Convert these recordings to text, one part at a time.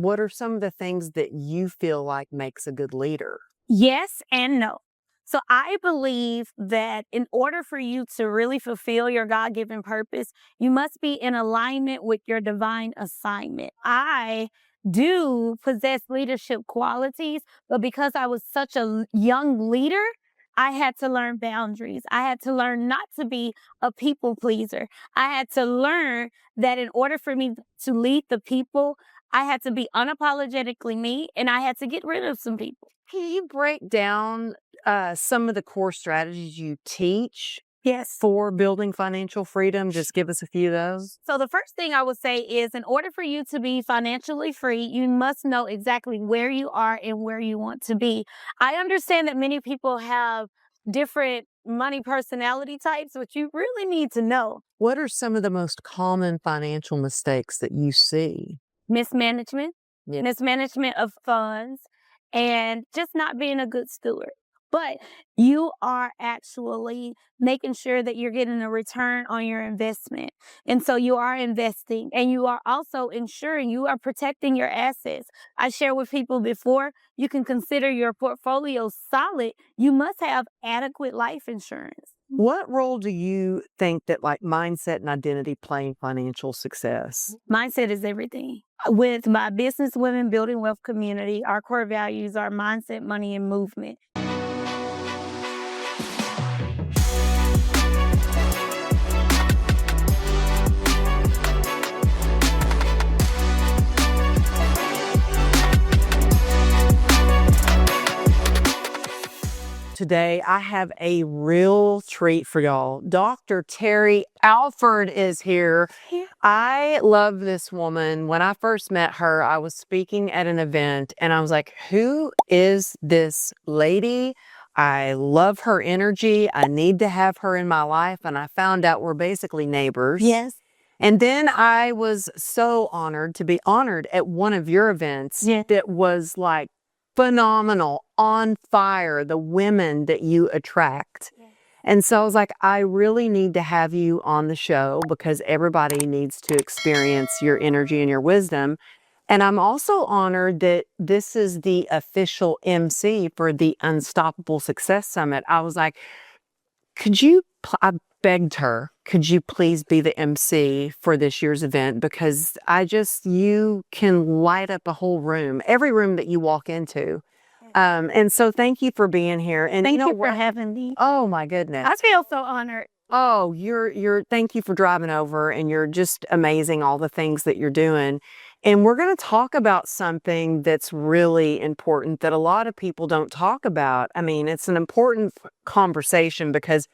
what are some of the things that you feel like makes a good leader? Yes and no. So I believe that in order for you to really fulfill your God-given purpose, you must be in alignment with your divine assignment. I do possess leadership qualities, but because I was such a young leader, I had to learn boundaries. I had to learn not to be a people pleaser. I had to learn that in order for me to lead the people, I had to be unapologetically me, and I had to get rid of some people. Can you break down some of the core strategies you teach Yes. for building financial freedom? Just give us a few of those. So the first thing I would say is in order for you to be financially free, you must know exactly where you are and where you want to be. I understand that many people have different money personality types, but you really need to know What are some of the most common financial mistakes that you see? mismanagement, Yeah. mismanagement of funds, and just not being a good steward. But you are actually making sure that you're getting a return on your investment. And so you are investing, and you are also ensuring you are protecting your assets. I share with people before you can consider your portfolio solid, you must have adequate life insurance. What role do you think that like mindset and identity play in financial success? Mindset is everything. With my Business Women Building Wealth community, our core values are mindset, money, and movement. Today, I have a real treat for y'all. Dr. Terri Alford is here. Yeah. I love this woman. When I first met her, I was speaking at an event and I was like, who is this lady? I love her energy. I need to have her in my life. And I found out we're basically neighbors. Yes. And then I was so honored to be honored at one of your events. Yeah. That was like phenomenal, on fire, the women that you attract. Yeah. And so I was like, I really need to have you on the show because everybody needs to experience your energy and your wisdom. And I'm also honored that this is the official MC for the Unstoppable Success Summit. I was like, I begged her, could you please be the MC for this year's event? Because you can light up a whole room, every room that you walk into. And so thank you for being here. And Thank you for having me. Oh my goodness. I feel so honored. Oh, thank you for driving over, and you're just amazing, all the things that you're doing. And we're going to talk about something that's really important that a lot of people don't talk about. I mean, it's an important conversation because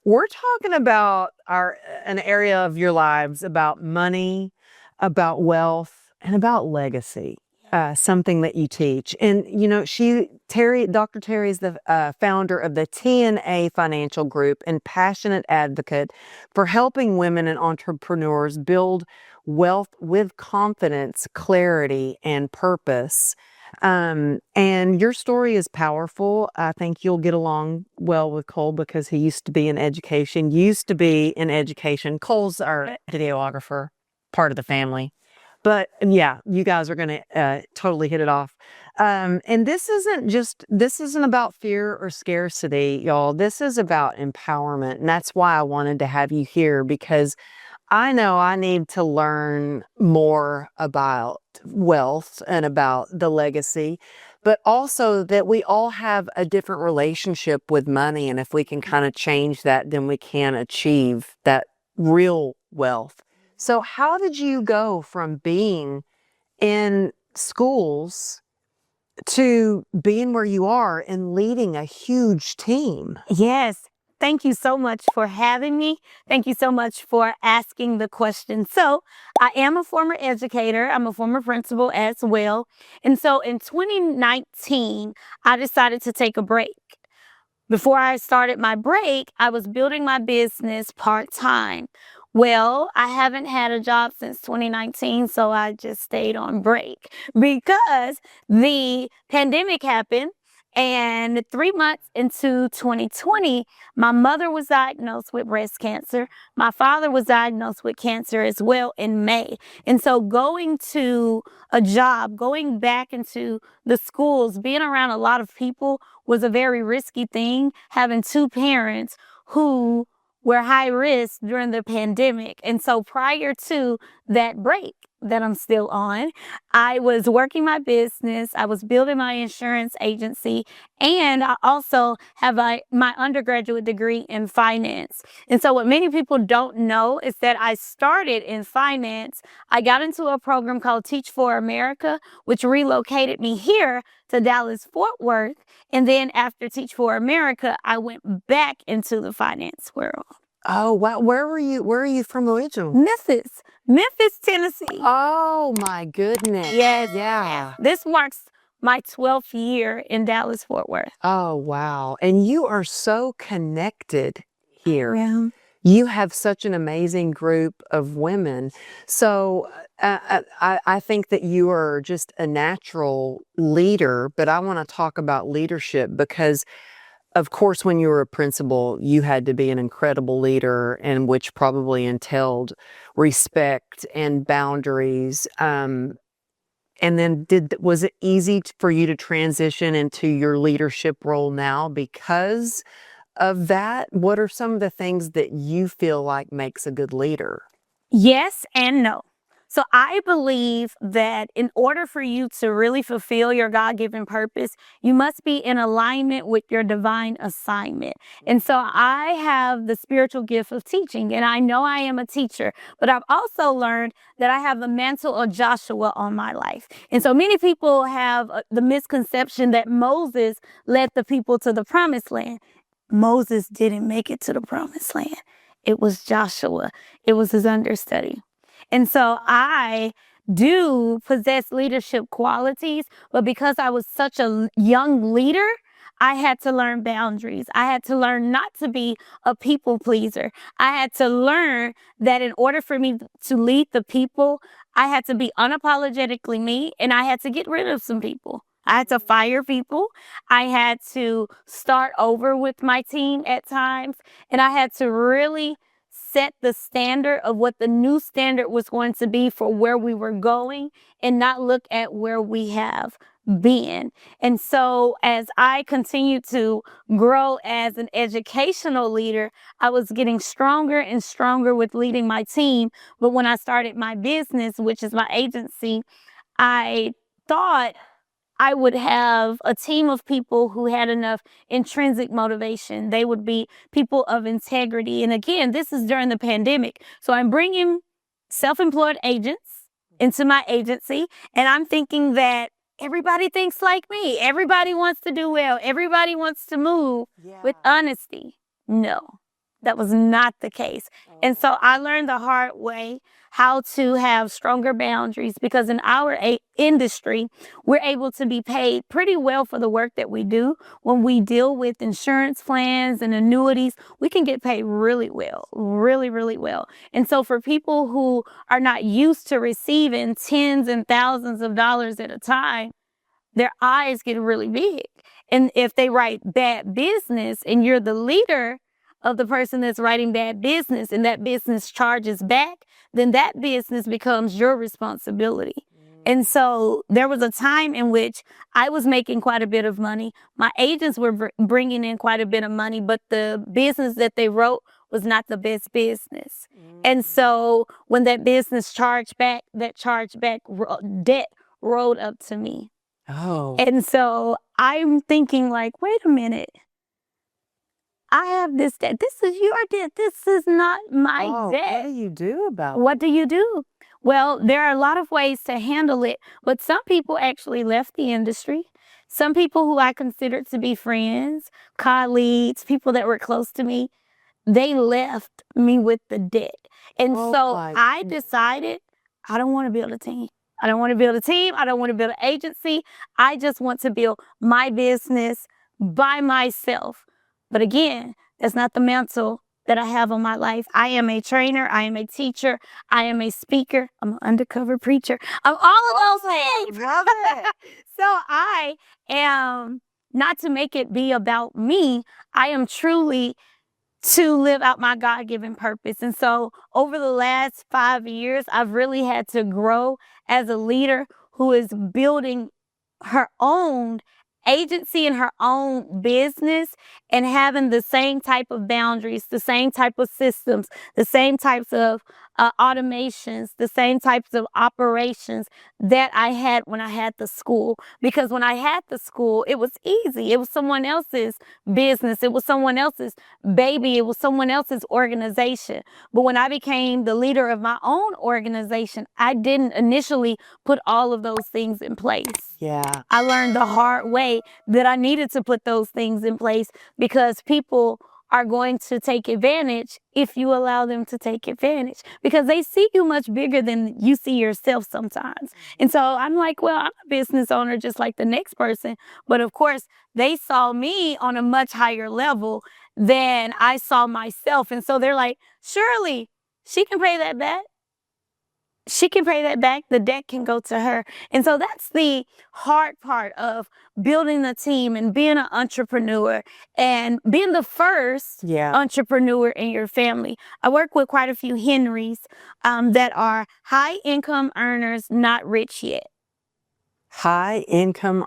we're talking about an area of your lives about money, about wealth, and about legacy. Something that you teach. And, you know, Dr. Terri is the founder of the TNA Financial Group and passionate advocate for helping women and entrepreneurs build wealth with confidence, clarity, and purpose. And your story is powerful. I think you'll get along well with Cole because he used to be in education. Cole's our videographer, part of the family. But yeah, you guys are going to totally hit it off. And this isn't about fear or scarcity, y'all. This is about empowerment. And that's why I wanted to have you here, because I know I need to learn more about wealth and about the legacy, but also that we all have a different relationship with money. And if we can kind of change that, then we can achieve that real wealth. So how did you go from being in schools to being where you are and leading a huge team? Yes. Thank you so much for having me. Thank you so much for asking the question. So I am a former educator. I'm a former principal as well. And so in 2019, I decided to take a break. Before I started my break, I was building my business part-time. Well, I haven't had a job since 2019, so I just stayed on break because the pandemic happened And 3 months into 2020, my mother was diagnosed with breast cancer. My father was diagnosed with cancer as well in May. And so going to a job, going back into the schools, being around a lot of people was a very risky thing, having two parents who were high risk during the pandemic. And so prior to that break that I'm still on, I was working my business, I was building my insurance agency, and I also have my undergraduate degree in finance. And so what many people don't know is that I started in finance. I got into a program called Teach for America, which relocated me here to Dallas, Fort Worth. And then after Teach for America, I went back into the finance world. Oh, wow. Where are you from originally? Memphis, Tennessee. Oh, my goodness. Yes. Yeah. This marks my 12th year in Dallas, Fort Worth. Oh, wow. And you are so connected here. Yeah. You have such an amazing group of women. So I think that you are just a natural leader, but I want to talk about leadership because, of course, when you were a principal, you had to be an incredible leader, and which probably entailed respect and boundaries. And then was it easy for you to transition into your leadership role now because of that? What are some of the things that you feel like makes a good leader? Yes and no. So I believe that in order for you to really fulfill your God-given purpose, you must be in alignment with your divine assignment. And so I have the spiritual gift of teaching, and I know I am a teacher, but I've also learned that I have the mantle of Joshua on my life. And so many people have the misconception that Moses led the people to the promised land. Moses didn't make it to the promised land. It was Joshua. It was his understudy. And so I do possess leadership qualities, but because I was such a young leader, I had to learn boundaries. I had to learn not to be a people pleaser. I had to learn that in order for me to lead the people, I had to be unapologetically me, and I had to get rid of some people. I had to fire people. I had to start over with my team at times, and I had to really set the standard of what the new standard was going to be for where we were going and not look at where we have been. And so as I continued to grow as an educational leader, I was getting stronger and stronger with leading my team. But when I started my business, which is my agency, I thought I would have a team of people who had enough intrinsic motivation. They would be people of integrity. And again, this is during the pandemic. So I'm bringing self-employed agents into my agency, and I'm thinking that everybody thinks like me. Everybody wants to do well. Everybody wants to move with honesty. No, that was not the case. And so I learned the hard way how to have stronger boundaries, because in our industry, we're able to be paid pretty well for the work that we do. When we deal with insurance plans and annuities, we can get paid really well, really, really well. And so for people who are not used to receiving tens and thousands of dollars at a time, their eyes get really big. And if they write bad business and you're the leader of the person that's writing bad business and that business charges back, then that business becomes your responsibility. And so there was a time in which I was making quite a bit of money. My agents were bringing in quite a bit of money, but the business that they wrote was not the best business. And so when that business charged back, that chargeback debt rolled up to me. Oh. And so I'm thinking like, wait a minute. I have this debt. This is your debt. This is not my debt. What do you do about it? What do you do? Well, there are a lot of ways to handle it, but some people actually left the industry. Some people who I considered to be friends, colleagues, people that were close to me, they left me with the debt. And so I decided I don't want to build a team. I don't want to build a team. I don't want to build an agency. I just want to build my business by myself. But again, that's not the mantle that I have on my life. I am a trainer. I am a teacher. I am a speaker. I'm an undercover preacher. I'm all of those things. Love it. So I am not to make it be about me. I am truly to live out my God-given purpose. And so over the last 5 years, I've really had to grow as a leader who is building her own agency and her own business and having the same type of boundaries, the same type of systems, the same types of automations, the same types of operations that I had when I had the school. Because when I had the school, it was easy. It was someone else's business. It was someone else's baby. It was someone else's organization. But when I became the leader of my own organization, I didn't initially put all of those things in place. Yeah. I learned the hard way that I needed to put those things in place because people are going to take advantage if you allow them to take advantage, because they see you much bigger than you see yourself sometimes. And so I'm like, well, I'm a business owner just like the next person. But of course, they saw me on a much higher level than I saw myself. And so they're like, surely she can pay that back. She can pay that back. The debt can go to her. And so that's the hard part of building a team and being an entrepreneur and being the first entrepreneur in your family. I work with quite a few Henrys that are high income earners, not rich yet. High income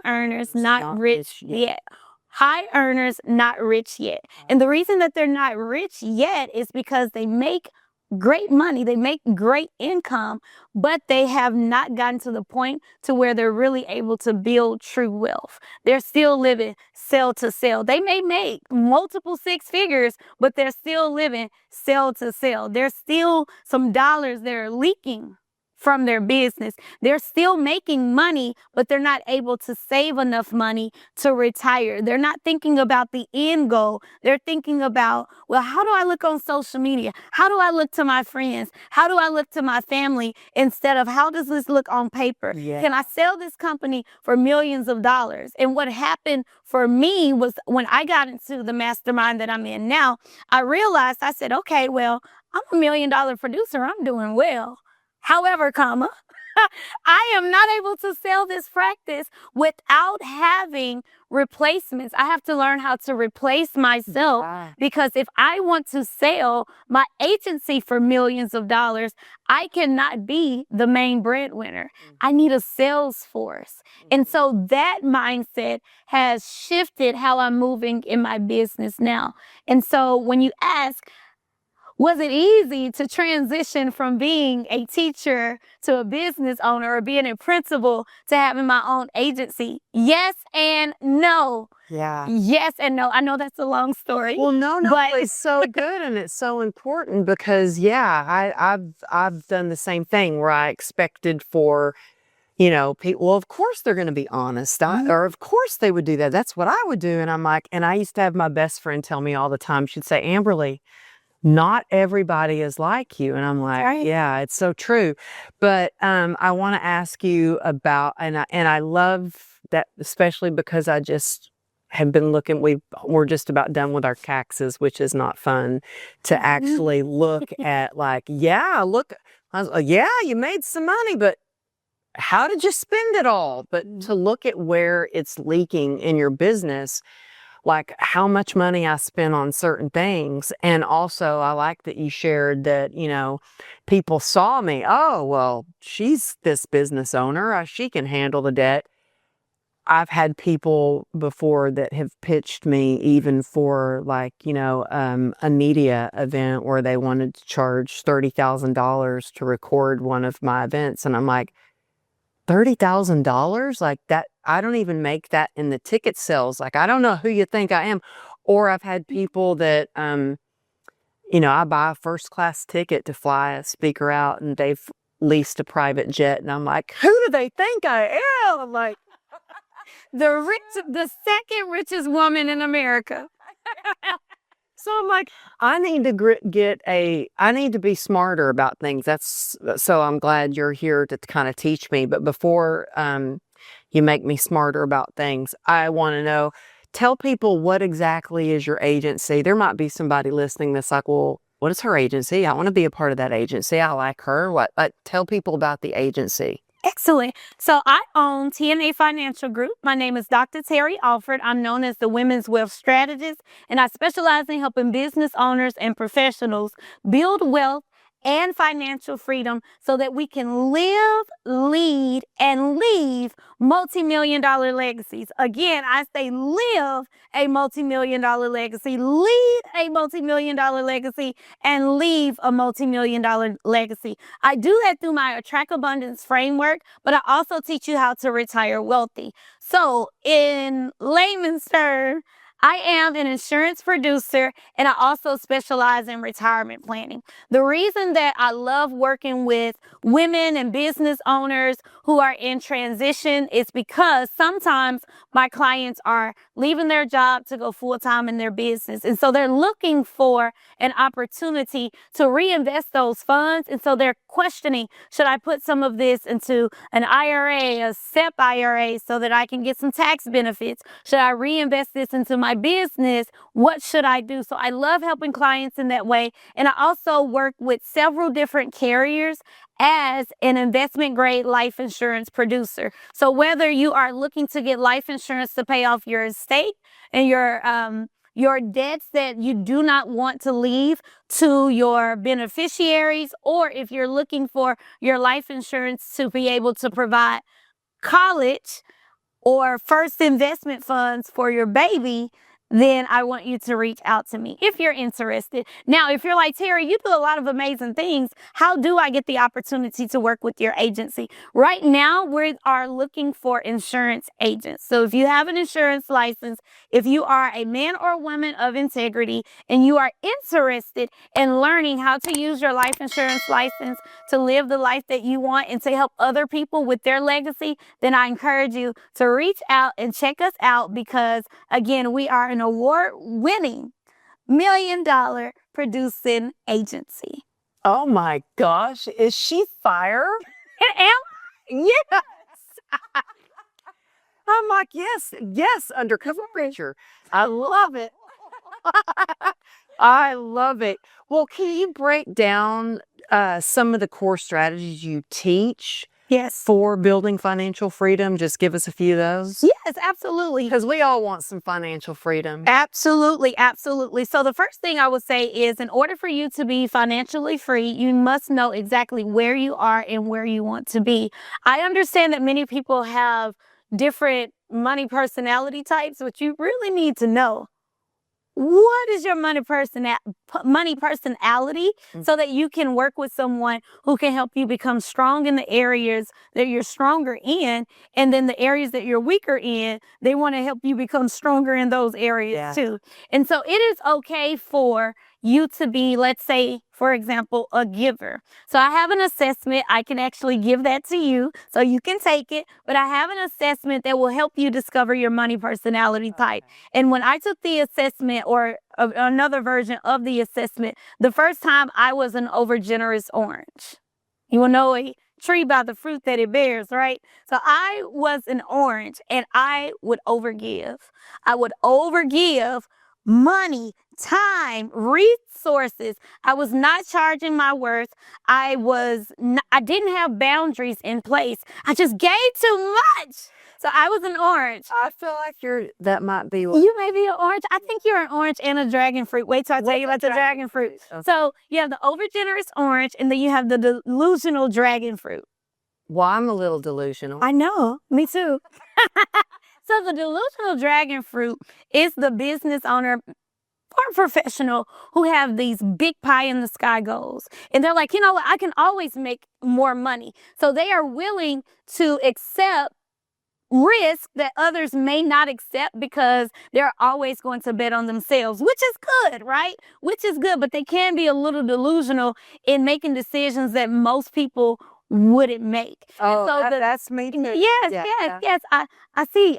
earners, not rich yet. High earners, not rich yet. And the reason that they're not rich yet is because they make great money, they make great income, but they have not gotten to the point to where they're really able to build true wealth. They're still living sale to sale. They may make multiple six figures, but they're still living sale to sale. There's still some dollars that are leaking from their business. They're still making money, but they're not able to save enough money to retire. They're not thinking about the end goal. They're thinking about, well, how do I look on social media? How do I look to my friends? How do I look to my family? Instead of how does this look on paper? Yeah. Can I sell this company for millions of dollars? And what happened for me was when I got into the mastermind that I'm in now, I realized, I said, okay, well, I'm $1 million producer. I'm doing well. However, I am not able to sell this practice without having replacements. I have to learn how to replace myself because if I want to sell my agency for millions of dollars, I cannot be the main breadwinner. I need a sales force. And so that mindset has shifted how I'm moving in my business now. And so when you ask, was it easy to transition from being a teacher to a business owner or being a principal to having my own agency? Yes and no. Yeah. Yes and no. I know that's a long story. Well, no, but it's so good and it's so important because I've done the same thing where I expected for, people, well, of course they're going to be honest, or of course they would do that. That's what I would do. And I'm like, and I used to have my best friend tell me all the time, she'd say, Amberly, not everybody is like you. And I'm like, yeah, it's so true. But I want to ask you about, and I love that, especially because I just have been looking, we're just about done with our taxes, which is not fun to actually look at like, yeah, you made some money, but how did you spend it all? But to look at where it's leaking in your business, like how much money I spent on certain things. And also I like that you shared that, people saw me, oh, well, she's this business owner, she can handle the debt. I've had people before that have pitched me even for like, a media event where they wanted to charge $30,000 to record one of my events. And I'm like, $30,000? Like that, I don't even make that in the ticket sales. Like, I don't know who you think I am. Or I've had people that, I buy a first class ticket to fly a speaker out and they've leased a private jet. And I'm like, who do they think I am? I'm like, the second richest woman in America. So I'm like, I need to be smarter about things. So I'm glad you're here to kind of teach me. But before you make me smarter about things, I want to know, tell people what exactly is your agency. There might be somebody listening that's like, well, what is her agency? I want to be a part of that agency. I like her. Tell people about the agency. Excellent. So I own TNA Financial Group. My name is Dr. Terri Alford. I'm known as the Women's Wealth Strategist, and I specialize in helping business owners and professionals build wealth and financial freedom so that we can live, lead, and leave multi-million-dollar legacies. Again, I say live a multi-million-dollar legacy, lead a multi-million-dollar legacy, and leave a multi-million-dollar legacy. I do that through my Attract Abundance framework, but I also teach you how to retire wealthy. So in layman's terms, I am an insurance producer, and I also specialize in retirement planning. The reason that I love working with women and business owners who are in transition is because sometimes my clients are leaving their job to go full-time in their business. And so they're looking for an opportunity to reinvest those funds. And so they're questioning, should I put some of this into an IRA, a SEP IRA, so that I can get some tax benefits? Should I reinvest this into my business? What should I do? So I love helping clients in that way. And I also work with several different carriers as an investment grade life insurance producer. So whether you are looking to get life insurance to pay off your estate and your debts that you do not want to leave to your beneficiaries, or if you're looking for your life insurance to be able to provide college or first investment funds for your baby, then I want you to reach out to me if you're interested. Now, if you're like, Terri, you do a lot of amazing things, how do I get the opportunity to work with your agency? Right now, we are looking for insurance agents. So if you have an insurance license, if you are a man or woman of integrity, and you are interested in learning how to use your life insurance license to live the life that you want and to help other people with their legacy, then I encourage you to reach out and check us out, because again, we are an award-winning $1 million producing agency. Oh my gosh, is she fire? And Yes. I'm like, yes, undercover preacher. I love it. I love it. Well, can you break down some of the core strategies you teach yes. for building financial freedom? Just give us a few of those. Yes, absolutely. Because we all want some financial freedom. Absolutely, absolutely. So the first thing I would say is, in order for you to be financially free, you must know exactly where you are and where you want to be. I understand that many people have different money personality types, but you really need to know what is your money personality, so that you can work with someone who can help you become strong in the areas that you're stronger in, and then the areas that you're weaker in, they want to help you become stronger in those areas too. And so it is okay for you to be, let's say, for example, a giver. So I have an assessment. I can actually give that to you so you can take it, but I have an assessment that will help you discover your money personality type. And when I took the assessment, or another version of the assessment, the first time I was an overgenerous orange. You will know a tree by the fruit that it bears, right? So I was an orange, and I would overgive. I would overgive money, time, resources. I was not charging my worth. I didn't have boundaries in place. I just gave too much. So I was an orange. I feel like that might be. You may be an orange. I think you're an orange and a dragon fruit. Wait till I tell you about the dragon fruit. Okay. So you have the overgenerous orange, and then you have the delusional dragon fruit. Well, I'm a little delusional. I know. Me too. So the delusional dragon fruit is the business owner or professional who have these big pie in the sky goals. And they're like, you know what? I can always make more money. So they are willing to accept risk that others may not accept, because they're always going to bet on themselves, which is good, right? Which is good, but they can be a little delusional in making decisions that most people wouldn't make. Oh, so that's me too. Yes. I see.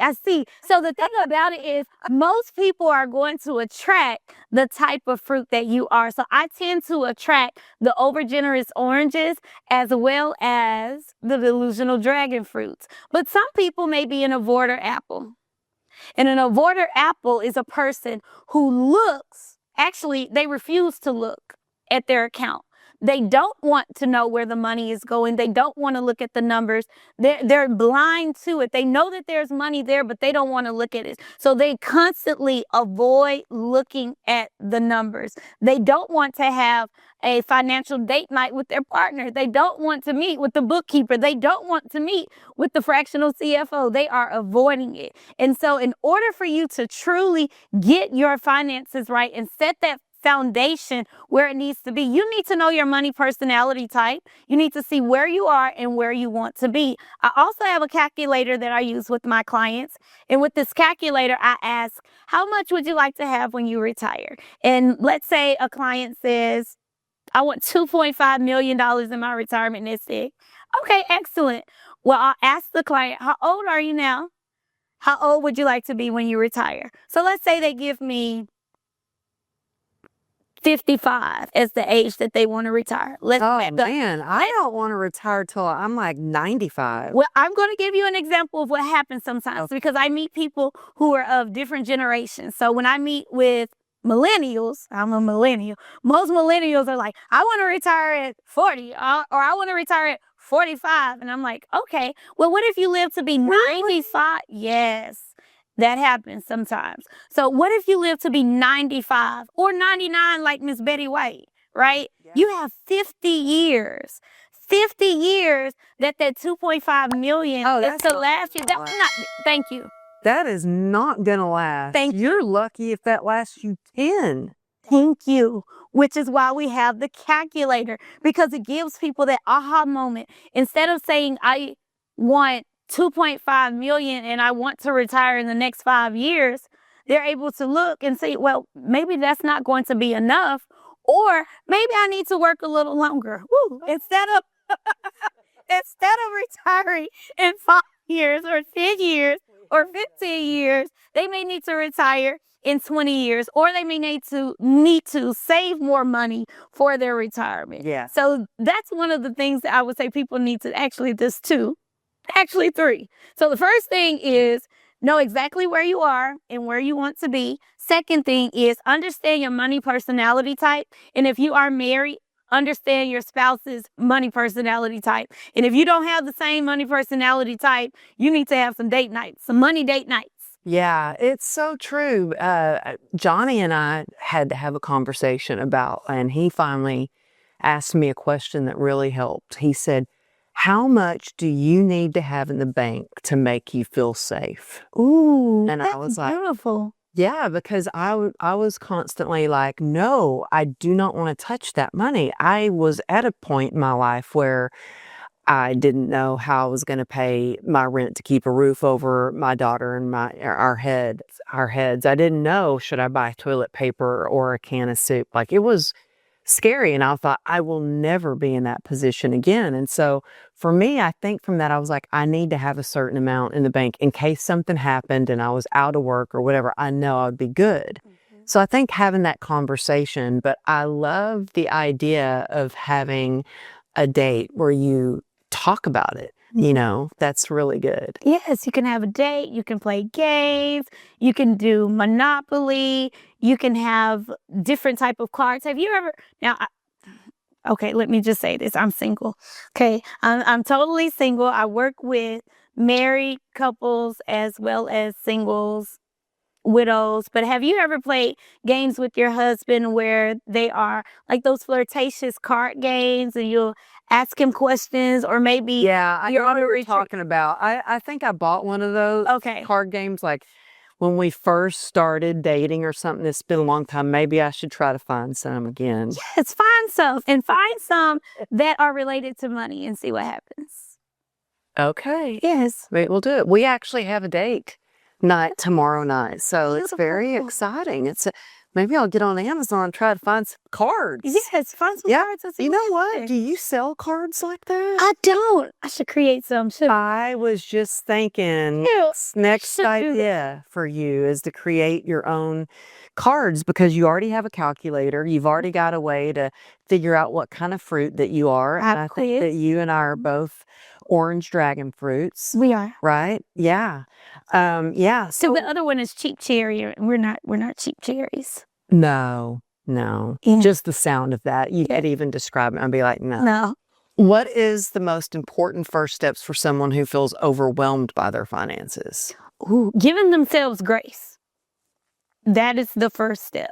So the thing about it is, most people are going to attract the type of fruit that you are. So I tend to attract the overgenerous oranges as well as the delusional dragon fruits. But some people may be an avoider apple. And an avoider apple is a person who they refuse to look at their account. They don't want to know where the money is going. They don't want to look at the numbers. They're blind to it. They know that there's money there, but they don't want to look at it. So they constantly avoid looking at the numbers. They don't want to have a financial date night with their partner. They don't want to meet with the bookkeeper. They don't want to meet with the fractional CFO. They are avoiding it. And so in order for you to truly get your finances right and set that foundation where it needs to be, you need to know your money personality type. You need to see where you are and where you want to be. I also have a calculator that I use with my clients. And with this calculator, I ask, how much would you like to have when you retire? And let's say a client says, I want $2.5 million in my retirement nest egg. Okay, excellent. Well, I'll ask the client, how old are you now? How old would you like to be when you retire? So let's say they give me 55 as the age that they want to retire. Oh man, I don't want to retire till I'm like 95. Well, I'm going to give you an example of what happens sometimes because I meet people who are of different generations. So when I meet with millennials, I'm a millennial. Most millennials are like, I want to retire at 40 or I want to retire at 45. And I'm like, okay, well, what if you live to be 95? Yes. That happens sometimes. So what if you live to be 95 or 99 like Miss Betty White, right? Yeah. You have 50 years. 50 years that 2.5 million is to last you. Thank you. That is not going to last. You're lucky if that lasts you 10. Thank you. Which is why we have the calculator, because it gives people that aha moment. Instead of saying, I want 2.5 million and I want to retire in the next 5 years, they're able to look and say, well, maybe that's not going to be enough, or maybe I need to work a little longer. Woo. Instead of retiring in 5 years or 10 years or 15 years, they may need to retire in 20 years, or they may need to save more money for their retirement. Yeah. So that's one of the things that I would say people need to actually 3. So the first thing is know exactly where you are and where you want to be. Second thing is understand your money personality type. And if you are married, understand your spouse's money personality type. And if you don't have the same money personality type, you need to have some date nights, some money date nights. Yeah, it's so true. Johnny and I had to have a conversation about, and he finally asked me a question that really helped. He said, how much do you need to have in the bank to make you feel safe? Ooh, and I was like, beautiful. Yeah, because I was constantly like, no, I do not want to touch that money. I was at a point in my life where I didn't know how I was going to pay my rent to keep a roof over my daughter and our heads. I didn't know, should I buy toilet paper or a can of soup? Like, it was scary. And I thought, I will never be in that position again. And so for me, I think from that, I was like, I need to have a certain amount in the bank in case something happened and I was out of work or whatever, I know I would be good. So I think having that conversation, but I love the idea of having a date where you talk about it. You know, that's really good. Yes, you can have a date, you can play games, you can do Monopoly, you can have different type of cards. Have you ever, okay, let me just say this, I'm single. Okay, I'm totally single. I work with married couples as well as singles, widows. But have you ever played games with your husband where they are like those flirtatious card games and you'll ask him questions, or maybe you're on a retreat? Talking about, I think I bought one of those card games like when we first started dating or something. It's been a long time. Maybe I should try to find some again. Yes, find some, and find some that are related to money and see what happens. Okay. Yes. Wait, we'll do it. We actually have a date night tomorrow night, so it's very exciting. Maybe I'll get on Amazon and try to find some cards. Yes, find some cards. You know what? Do you sell cards like that? I don't. I should create some too. I was just thinking, next idea for you is to create your own cards, because you already have a calculator. You've already got a way to figure out what kind of fruit that you are. And I think that you and I are both orange dragon fruits. We are. Right? Yeah. So the other one is cheap cherry, and we're not cheap cherries. No. No. Yeah. Just the sound of that. You can't even describe it. I'd be like, no. No. What is the most important first steps for someone who feels overwhelmed by their finances? Ooh, giving themselves grace. That is the first step.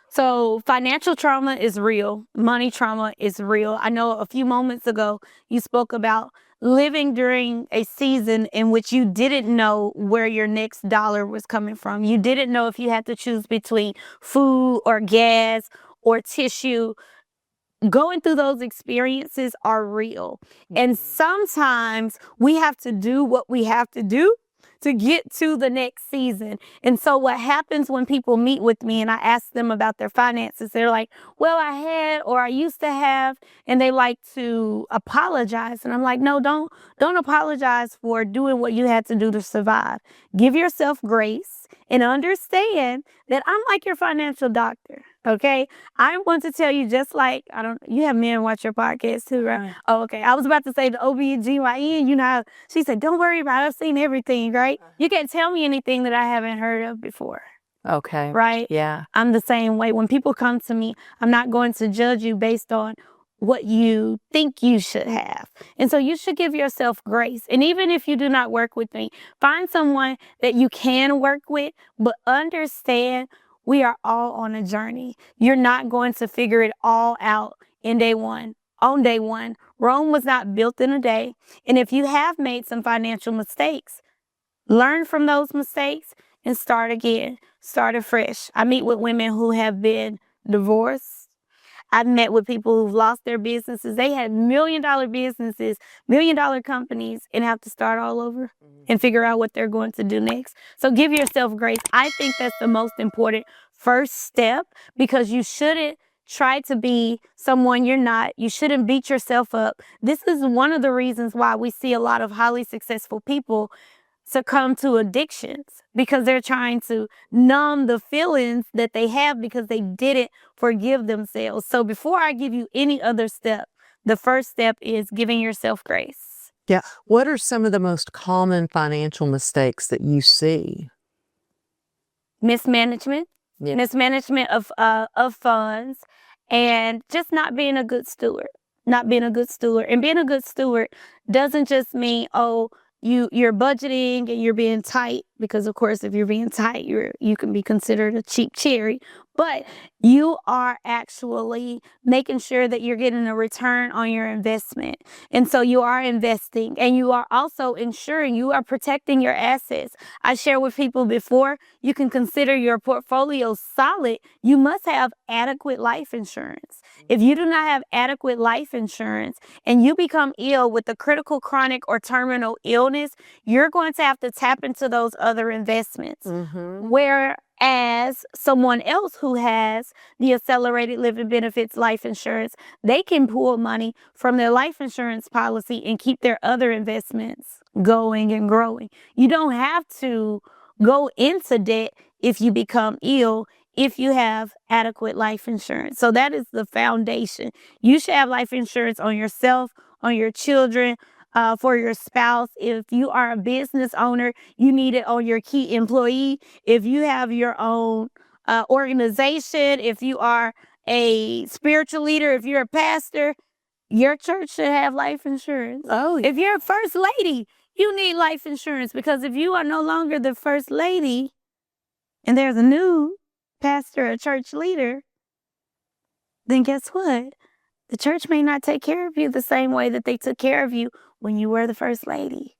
So financial trauma is real. Money trauma is real. I know a few moments ago you spoke about living during a season in which you didn't know where your next dollar was coming from. You didn't know if you had to choose between food or gas or tissue. Going through those experiences are real. And sometimes we have to do what we have to do to get to the next season. And so what happens when people meet with me and I ask them about their finances, they're like, well, I had, or I used to have, and they like to apologize. And I'm like, no, don't apologize for doing what you had to do to survive. Give yourself grace and understand that I'm like your financial doctor. Okay. I want to tell you, just like, you have men watch your podcast too, right? Oh, okay. I was about to say the OBGYN, you know, she said, don't worry about it. I've seen everything, right? You can't tell me anything that I haven't heard of before. Okay. Right? Yeah. I'm the same way. When people come to me, I'm not going to judge you based on what you think you should have. And so you should give yourself grace. And even if you do not work with me, find someone that you can work with, but understand we are all on a journey. You're not going to figure it all out in day one. On day one, Rome was not built in a day. And if you have made some financial mistakes, learn from those mistakes and start again. Start afresh. I meet with women who have been divorced. I've met with people who've lost their businesses. They had $1 million businesses, $1 million companies, and have to start all over and figure out what they're going to do next. So give yourself grace. I think that's the most important first step, because you shouldn't try to be someone you're not. You shouldn't beat yourself up. This is one of the reasons why we see a lot of highly successful people succumb to addictions, because they're trying to numb the feelings that they have because they didn't forgive themselves. So before I give you any other step, the first step is giving yourself grace. Yeah. What are some of the most common financial mistakes that you see? Mismanagement. Yeah. Mismanagement of funds, and just not being a good steward. Not being a good steward. And being a good steward doesn't just mean, oh, you're budgeting and you're being tight, because of course if you're being tight, you can be considered a cheap cherry. But you are actually making sure that you're getting a return on your investment. And so you are investing, and you are also ensuring you are protecting your assets. I share with people before you can consider your portfolio solid, you must have adequate life insurance. If you do not have adequate life insurance and you become ill with a critical, chronic, or terminal illness, you're going to have to tap into those other investments. Whereas someone else who has the accelerated living benefits life insurance, they can pull money from their life insurance policy and keep their other investments going and growing. You don't have to go into debt if you become ill, if you have adequate life insurance. So that is the foundation. You should have life insurance on yourself, on your children, for your spouse. If you are a business owner, you need it on your key employee. If you have your own organization, if you are a spiritual leader, if you're a pastor, your church should have life insurance. Oh, yeah. If you're a first lady, you need life insurance, because if you are no longer the first lady and there's a new pastor, a church leader, then guess what? The church may not take care of you the same way that they took care of you when you were the first lady.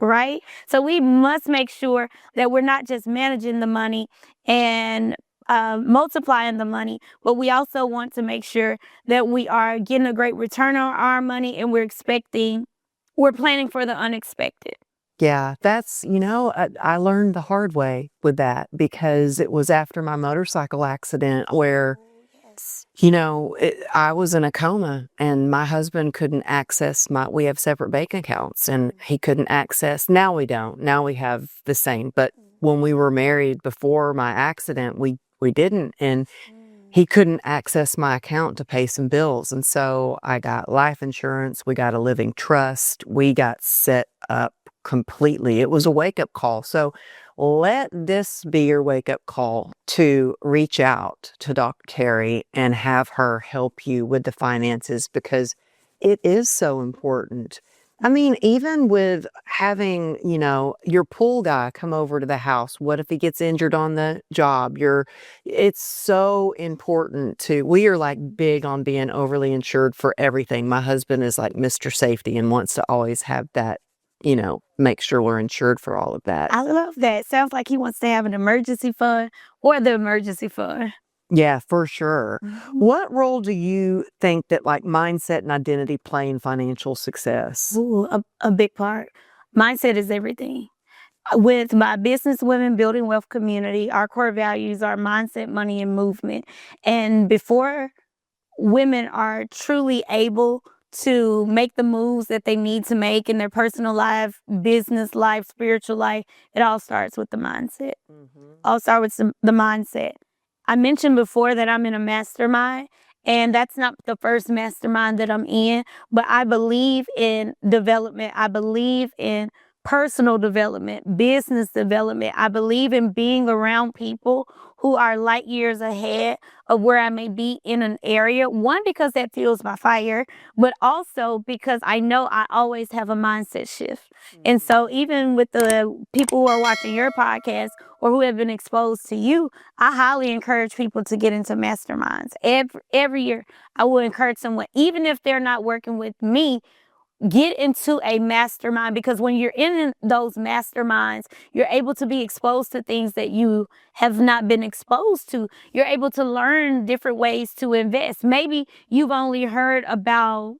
Right? So we must make sure that we're not just managing the money and multiplying the money, but we also want to make sure that we are getting a great return on our money, and we're planning for the unexpected. Yeah, that's, I learned the hard way with that, because it was after my motorcycle accident where, I was in a coma and my husband couldn't access we have separate bank accounts, and he couldn't access. Now we don't. Now we have the same. But when we were married before my accident, we didn't. And he couldn't access my account to pay some bills. And so I got life insurance. We got a living trust. We got set up completely. It was a wake-up call. So let this be your wake-up call to reach out to Dr. Terri and have her help you with the finances, because it is so important. I mean, even with having, your pool guy come over to the house, what if he gets injured on the job? It's so important we are like big on being overly insured for everything. My husband is like Mr. Safety and wants to always have that, make sure we're insured for all of that. I love that. Sounds like he wants to have an emergency fund or the emergency fund. Yeah, for sure. Mm-hmm. What role do you think that like mindset and identity play in financial success? Ooh, a big part. Mindset is everything. With my business women building wealth community, our core values are mindset, money, and movement. And before women are truly able to make the moves that they need to make in their personal life, business life, spiritual life, it all starts with the mindset. All start with the mindset. I mentioned before that I'm in a mastermind, and that's not the first mastermind that I'm in, but I believe in development. I believe in personal development, business development. I believe in being around people who are light years ahead of where I may be in an area. One, because that fuels my fire, but also because I know I always have a mindset shift. And so even with the people who are watching your podcast or who have been exposed to you, I highly encourage people to get into masterminds. Every year, I will encourage someone, even if they're not working with me, get into a mastermind, because when you're in those masterminds, you're able to be exposed to things that you have not been exposed to. You're able to learn different ways to invest. Maybe you've only heard about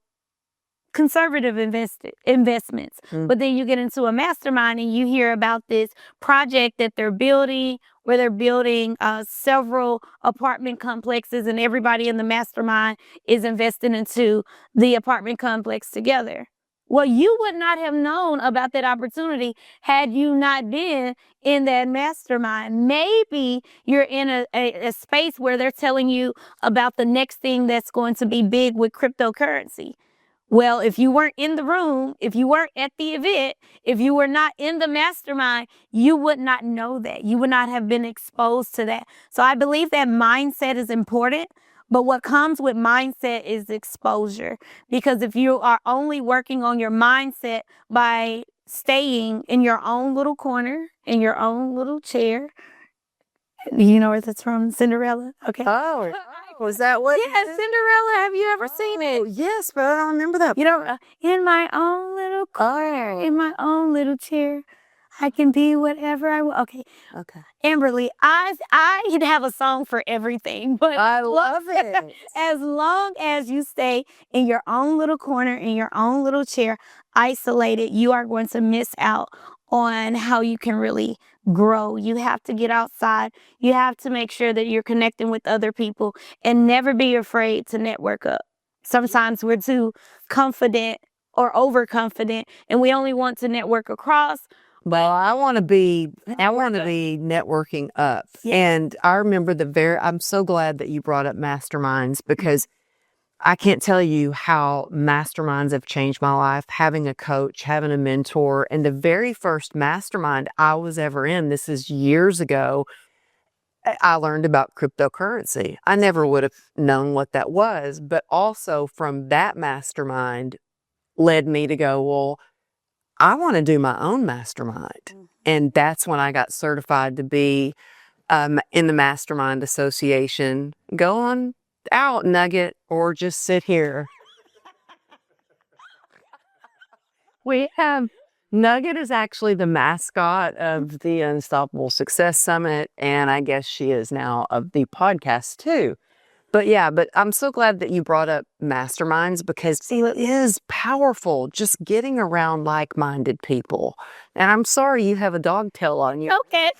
conservative investments, but then you get into a mastermind and you hear about this project that they're building, where they're building several apartment complexes, and everybody in the mastermind is investing into the apartment complex together. Well, you would not have known about that opportunity had you not been in that mastermind. Maybe you're in a space where they're telling you about the next thing that's going to be big with cryptocurrency. Well, if you weren't in the room, if you weren't at the event, if you were not in the mastermind, you would not know that. You would not have been exposed to that. So I believe that mindset is important, but what comes with mindset is exposure. Because if you are only working on your mindset by staying in your own little corner, in your own little chair, you know where that's from? Cinderella? Okay. Oh, was that what? Yeah, Cinderella. Have you ever seen it? Yes, but I don't remember that. In my own little corner, in my own little chair, I can be whatever I want. Okay. Amberly, I have a song for everything, but I love it. As long as you stay in your own little corner, in your own little chair, isolated, you are going to miss out on how you can really grow. You have to get outside. You have to make sure that you're connecting with other people, and never be afraid to network up. Sometimes we're too confident or overconfident, and we only want to network across. Well, I want to be networking up. Yeah. And I remember I'm so glad that you brought up masterminds, because I can't tell you how masterminds have changed my life. Having a coach, having a mentor, and the very first mastermind I was ever in, this is years ago, I learned about cryptocurrency. I never would have known what that was, but also from that mastermind led me to go, well, I want to do my own mastermind. And that's when I got certified to be in the Mastermind Association. Go on out, Nugget, or just sit here. We have Nugget is actually the mascot of the Unstoppable Success Summit, and I guess she is now of the podcast too. But yeah, I'm so glad that you brought up masterminds, because it is powerful just getting around like-minded people. And I'm sorry you have a dog tail on you. Okay.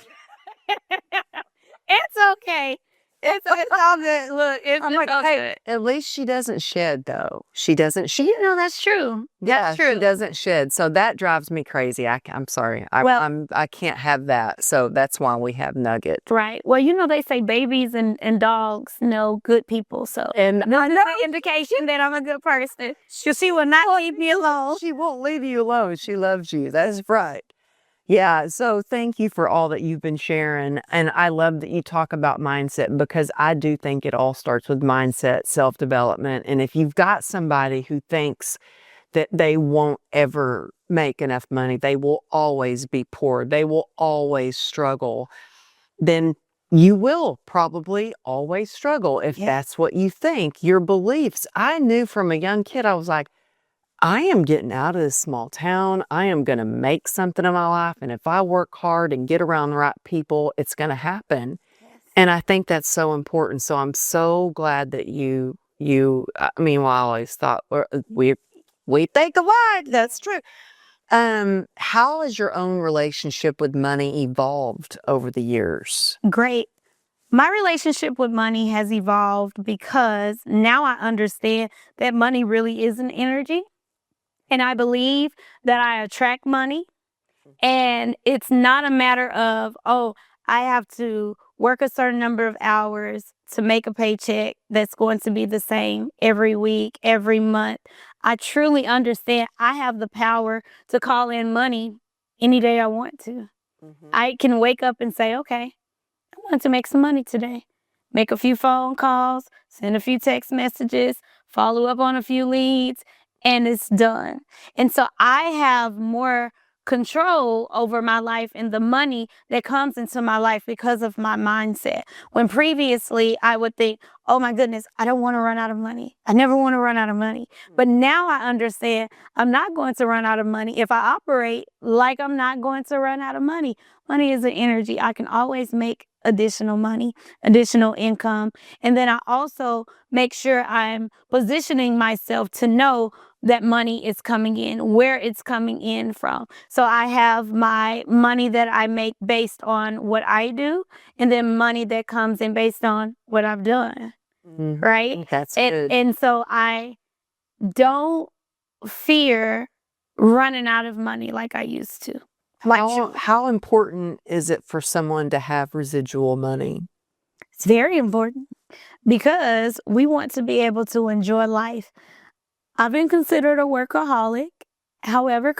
It's okay. It's all good. Look, it's all good. At least she doesn't shed, though. She doesn't shed. That's true. Yeah, she doesn't shed. So that drives me crazy. I'm sorry. I can't have that. So that's why we have Nugget. Right. Well, they say babies and dogs know good people. So and that's an indication that I'm a good person. She will not leave me alone. She won't leave you alone. She loves you. That's right. Yeah, so thank you for all that you've been sharing. And I love that you talk about mindset because I do think it all starts with mindset, self development. And if you've got somebody who thinks that they won't ever make enough money, they will always be poor, they will always struggle, then you will probably always struggle if that's what you think, your beliefs. I knew from a young kid, I was like, I am getting out of this small town. I am going to make something of my life. And if I work hard and get around the right people, it's going to happen. And I think that's so important. So I'm so glad that I mean, well, I always thought we think alike. That's true. How has your own relationship with money evolved over the years? Great. My relationship with money has evolved because now I understand that money really is an energy. And I believe that I attract money. And it's not a matter of, oh, I have to work a certain number of hours to make a paycheck that's going to be the same every week, every month. I truly understand I have the power to call in money any day I want to. I can wake up and say, okay, I want to make some money today. Make a few phone calls, send a few text messages, follow up on a few leads, and it's done. And so I have more control over my life and the money that comes into my life because of my mindset. When previously I would think, oh my goodness, I don't want to run out of money. I never want to run out of money. But now I understand I'm not going to run out of money if I operate like I'm not going to run out of money. Money is an energy. I can always make additional money, additional income. And then I also make sure I'm positioning myself to know that money is coming in, where it's coming in from. So I have my money that I make based on what I do, and then money that comes in based on what I've done. Right? That's good. And so I don't fear running out of money like I used to. How important is it for someone to have residual money? It's very important because we want to be able to enjoy life. I've been considered a workaholic. However,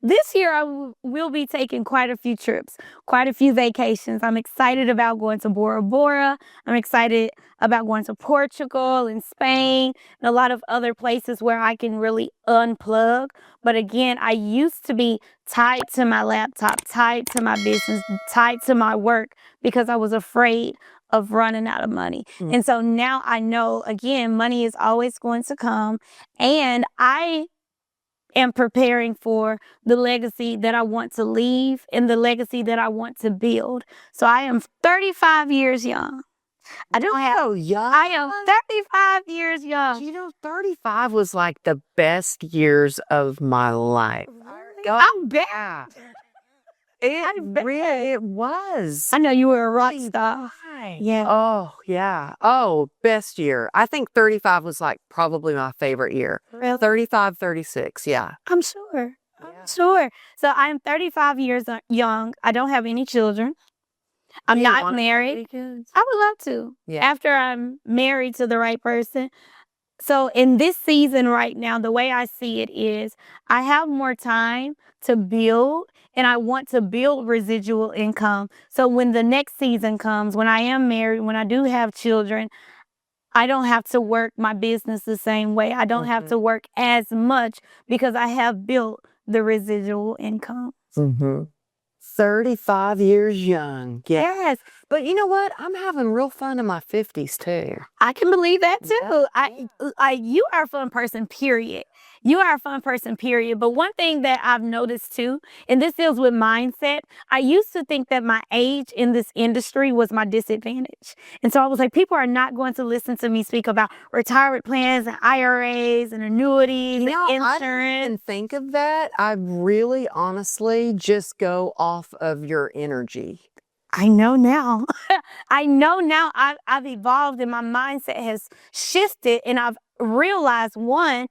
this year I will be taking quite a few trips, quite a few vacations. I'm excited about going to Bora Bora. I'm excited about going to Portugal and Spain and a lot of other places where I can really unplug. But again, I used to be tied to my laptop, tied to my business, tied to my work because I was afraid of running out of money. And so now I know, again, money is always going to come, and I am preparing for the legacy that I want to leave and the legacy that I want to build. So I am 35 years young. I am 35 years young. You know, 35 was like the best years of my life. I bet. It was. I know you were a rock star. Yeah. Oh, yeah. Oh, best year. I think 35 was like probably my favorite year. Really? 35, 36. Yeah. I'm sure. I'm sure. So I'm 35 years young. I don't have any children. I'm not married. I would love to. Yeah. After I'm married to the right person. So in this season right now, the way I see it is I have more time to build, and I want to build residual income. So when the next season comes, when I am married, when I do have children, I don't have to work my business the same way. I don't have to work as much because I have built the residual income. 35 years young. Yes. But you know what? I'm having real fun in my 50s too. I can believe that too. You are a fun person, period. You are a fun person, period. But one thing that I've noticed too, and this deals with mindset, I used to think that my age in this industry was my disadvantage. And so I was like, people are not going to listen to me speak about retirement plans and IRAs and annuities and insurance. I didn't even think of that. I really honestly just go off of your energy. I know now. I've evolved and my mindset has shifted, and I've realized, one,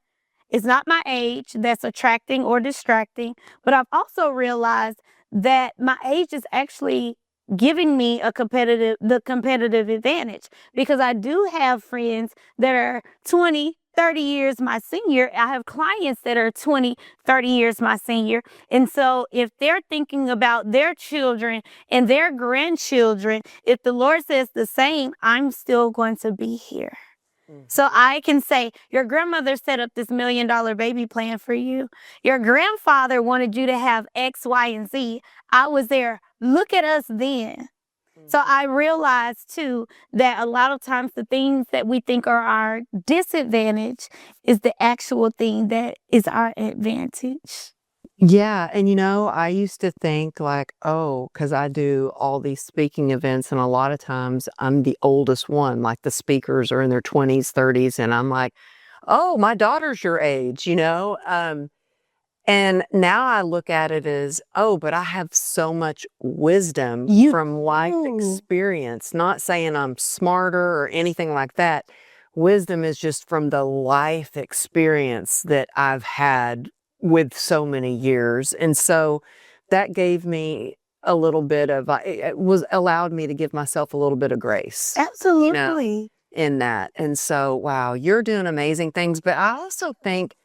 it's not my age that's attracting or distracting, but I've also realized that my age is actually giving me the competitive advantage, because I do have friends that are 20, 30 years my senior. I have clients that are 20, 30 years my senior. And so if they're thinking about their children and their grandchildren, if the Lord says the same, I'm still going to be here. So I can say, your grandmother set up this $1 million baby plan for you. Your grandfather wanted you to have X, Y, and Z. I was there. Look at us then. So I realized too that a lot of times the things that we think are our disadvantage is the actual thing that is our advantage. Yeah, and I used to think like, oh, because I do all these speaking events, and a lot of times I'm the oldest one, like the speakers are in their 20s, 30s, and I'm like, oh, my daughter's your age, and now I look at it as, oh, but I have so much wisdom from life experience, not saying I'm smarter or anything like that. Wisdom is just from the life experience that I've had with so many years. And so that gave me a little bit of, it was allowed me to give myself a little bit of grace. Absolutely. In that. And so, wow, you're doing amazing things. But I also think,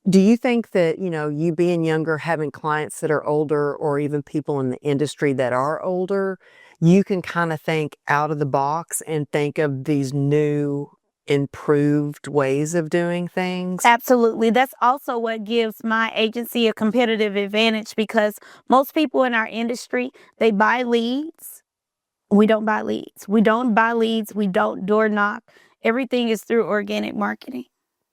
do you think that, you being younger, having clients that are older, or even people in the industry that are older, you can kind of think out of the box and think of these new, improved ways of doing things? Absolutely. That's also what gives my agency a competitive advantage, because most people in our industry, they buy leads. We don't buy leads. We don't buy leads. We don't door knock. Everything is through organic marketing.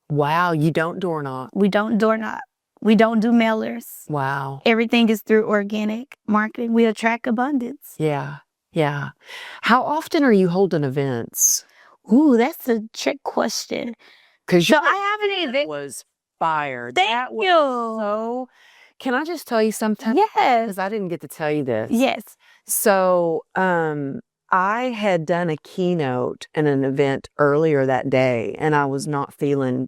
Wow, you don't door knock. We don't door knock. We don't do mailers. Wow. Everything is through organic marketing. We attract abundance. Yeah. Yeah. How often are you holding events? Ooh, that's a trick question. Because so I haven't even was fired. Thank you. So, can I just tell you something? Yes. Because I didn't get to tell you this. Yes. So, I had done a keynote in an event earlier that day, and I was not feeling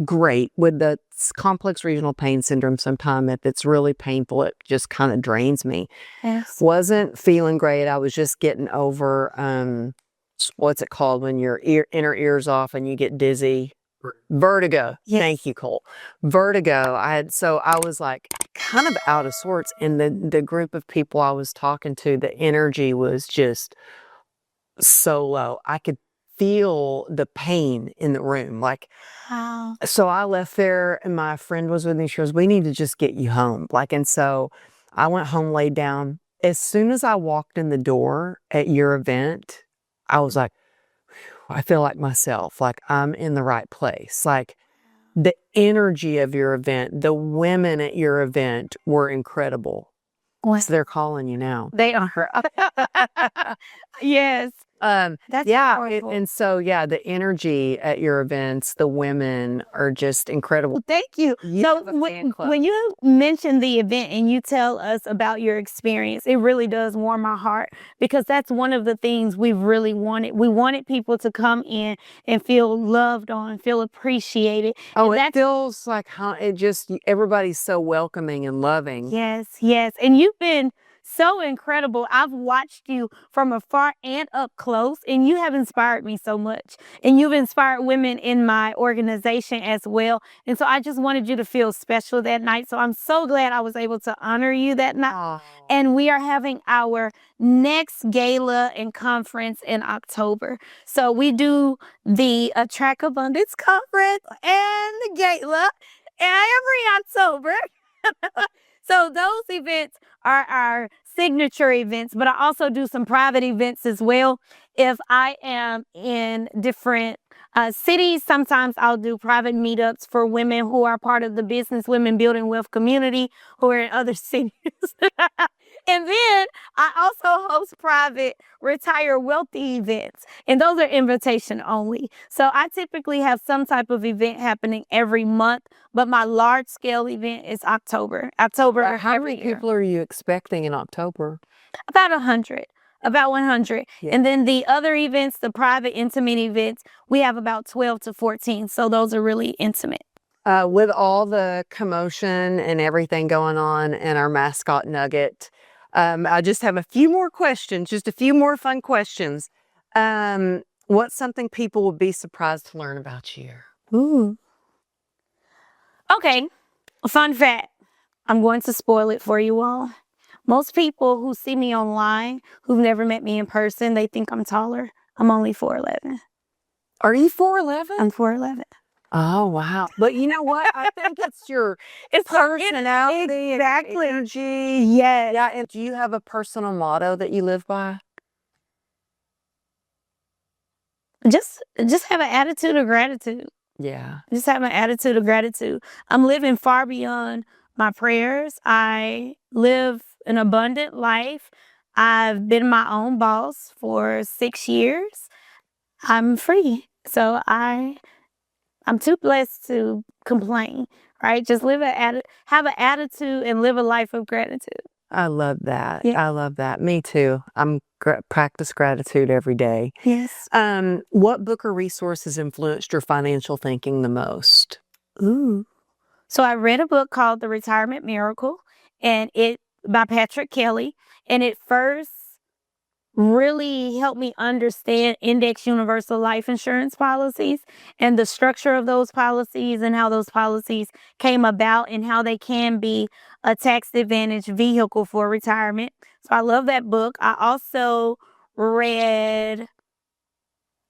great with the complex regional pain syndrome. Sometimes if it's really painful, it just kind of drains me. Yes. Wasn't feeling great. I was just getting over, what's it called when your inner ear's off and you get dizzy? Vertigo. Yes. Thank you, Cole. Vertigo. So I was like kind of out of sorts, and the group of people I was talking to, the energy was just so low. I could feel the pain in the room. Like, Wow. so I left there, and my friend was with me. She goes, we need to just get you home. And so I went home, laid down. As soon as I walked in the door at your event, I was like, I feel like myself, like I'm in the right place. Like the energy of your event, the women at your event were incredible. So they're calling you now. They are. Yes. That's powerful. And so, the energy at your events, the women are just incredible. Thank you. So when you mention the event and you tell us about your experience, it really does warm my heart, because that's one of the things we really wanted. We wanted people to come in and feel loved on, feel appreciated. Oh, it feels like everybody's so welcoming and loving. Yes, yes. And you've been so incredible. I've watched you from afar and up close, and you have inspired me so much. And you've inspired women in my organization as well. And so I just wanted you to feel special that night. So I'm so glad I was able to honor you that night. Aww. And we are having our next gala and conference in October. So we do the Attract Abundance Conference and the gala every October. So those events are our signature events, but I also do some private events as well. If I am in different cities, sometimes I'll do private meetups for women who are part of the Business Women Building Wealth community who are in other cities. And then I also host private Retire Wealthy events, and those are invitation only. So I typically have some type of event happening every month, but my large scale event is October. How many people are you expecting in October? About 100. About 100. Yeah. And then the other events, the private intimate events, we have about 12 to 14. So those are really intimate. With all the commotion and everything going on and our mascot Nugget, I just have a few more questions, just a few more fun questions. What's something people would be surprised to learn about you? Ooh. Okay, fun fact. I'm going to spoil it for you all. Most people who see me online, who've never met me in person, they think I'm taller. I'm only 4'11". Are you 4'11"? I'm 4'11". Oh, wow. But you know what? I think it's your personality, Exactly. energy. Yes. Yeah, and do you have a personal motto that you live by? Just have an attitude of gratitude. Yeah. Just have an attitude of gratitude. I'm living far beyond my prayers. I live an abundant life. I've been my own boss for 6 years. I'm free. So I'm too blessed to complain, right? Just have an attitude and live a life of gratitude. I love that. Yeah. I love that. Me too. Practice gratitude every day. Yes. What book or resource has influenced your financial thinking the most? Ooh. So I read a book called The Retirement Miracle, and it by Patrick Kelly, and it first really helped me understand index universal life insurance policies and the structure of those policies and how those policies came about and how they can be a tax advantage vehicle for retirement. So I love that book. I also read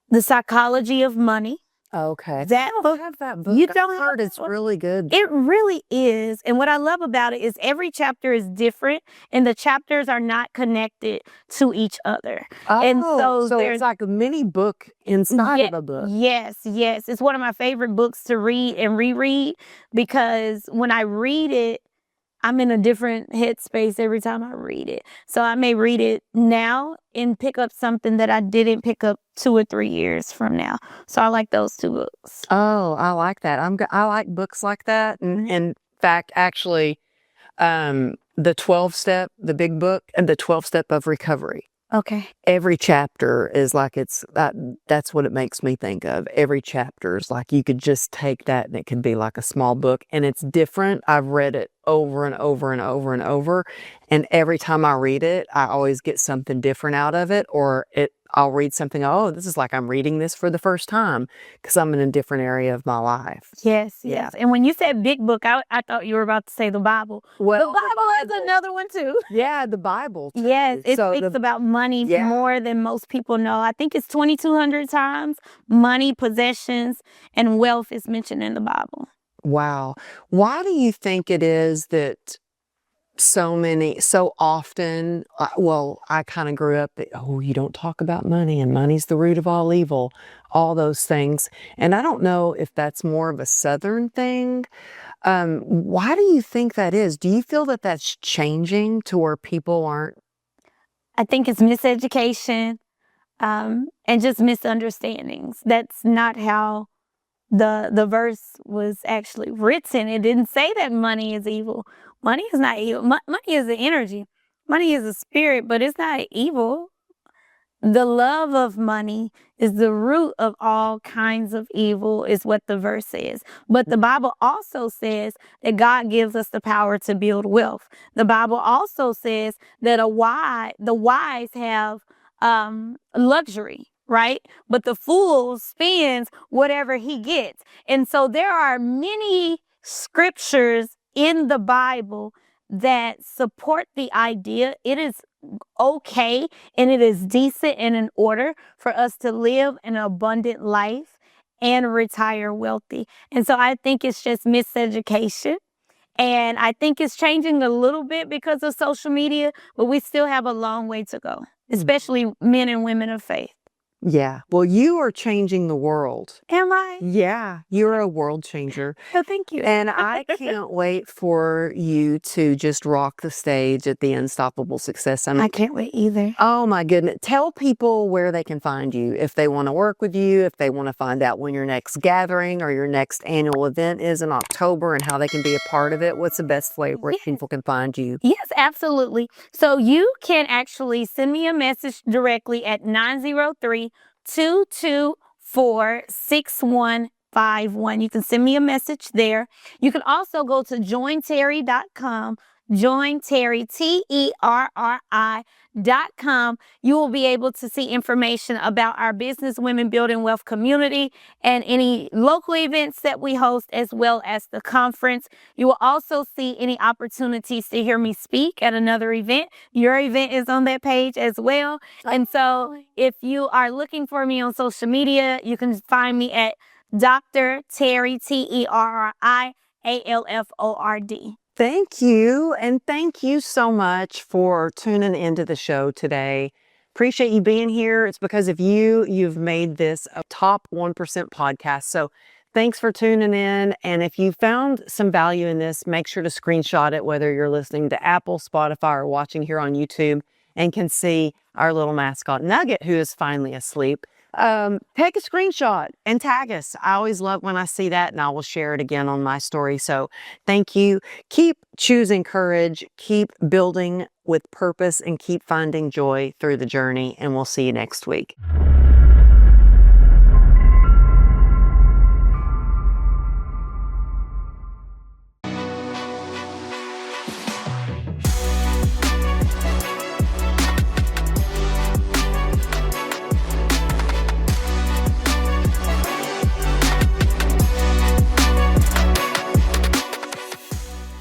The Psychology of Money. Okay. That I book, don't have that book. you don't I've have heard that it's one? really good. It really is. And what I love about it is every chapter is different and the chapters are not connected to each other. And Oh, so there's it's like a mini book inside of a book. Yes, yes. It's one of my favorite books to read and reread because when I read it, I'm in a different headspace every time I read it. So I may read it now and pick up something that I didn't pick up 2 or 3 years from now. So I like those 2 books. Oh, I like that. I like books like that. And in fact, actually, the 12-step, the big book, and the 12-step of recovery. Okay. Every chapter is like that's what it makes me think of. Every chapter is like you could just take that and it could be like a small book and it's different. I've read it over and over and over and over. And every time I read it, I always get something different out of it, or I'll read something, oh, this is like I'm reading this for the first time because I'm in a different area of my life. Yes, Yeah. yes. And when you said big book, I thought you were about to say the Bible. Well, the Bible has another one too. Yeah, the Bible. Too. Yes, it So speaks about money Yeah. more than most people know. I think it's 2,200 times money, possessions, and wealth is mentioned in the Bible. Wow. Why do you think it is that so often, well, I kind of grew up that, oh, you don't talk about money and money's the root of all evil, all those things. And I don't know if that's more of a Southern thing. Why do you think that is? Do you feel that that's changing to where people aren't? I think it's miseducation and just misunderstandings. That's not how the verse was actually written. It didn't say that money is evil. Money is not evil. Money is an energy. Money is a spirit, but it's not evil. The love of money is the root of all kinds of evil, is what the verse says. But the Bible also says that God gives us the power to build wealth. The Bible also says that the wise have luxury, right? But the fool spends whatever he gets. And so there are many scriptures in the Bible that support the idea it is okay and it is decent and in order for us to live an abundant life and retire wealthy. And so I think it's just miseducation. And I think it's changing a little bit because of social media, but we still have a long way to go, especially men and women of faith. Yeah. Well, you are changing the world. Am I? Yeah, you're a world changer. Oh, thank you. And I can't wait for you to just rock the stage at the Unstoppable Success Summit. I can't wait either. Oh my goodness. Tell people where they can find you if they want to work with you, if they want to find out when your next gathering or your next annual event is in October and how they can be a part of it. What's the best way where people can find you? Yes, absolutely. So you can actually send me a message directly at 903-224-6151. You can send me a message there. You can also go to jointerri.com Join Terri, TERRI.com. You will be able to see information about our Business Women Building Wealth community and any local events that we host, as well as the conference. You will also see any opportunities to hear me speak at another event. Your event is on that page as well. And so if you are looking for me on social media, you can find me at Dr. Terri, TERRI.ALFORD. Thank you. And thank you so much for tuning into the show today. Appreciate you being here. It's because of you. You've made this a top 1% podcast. So thanks for tuning in. And if you found some value in this, make sure to screenshot it, whether you're listening to Apple, Spotify, or watching here on YouTube, and can see our little mascot Nugget, who is finally asleep. Take a screenshot and tag us. I always love when I see that, and I will share it again on my story. So thank you. Keep choosing courage, keep building with purpose, and keep finding joy through the journey. And we'll see you next week.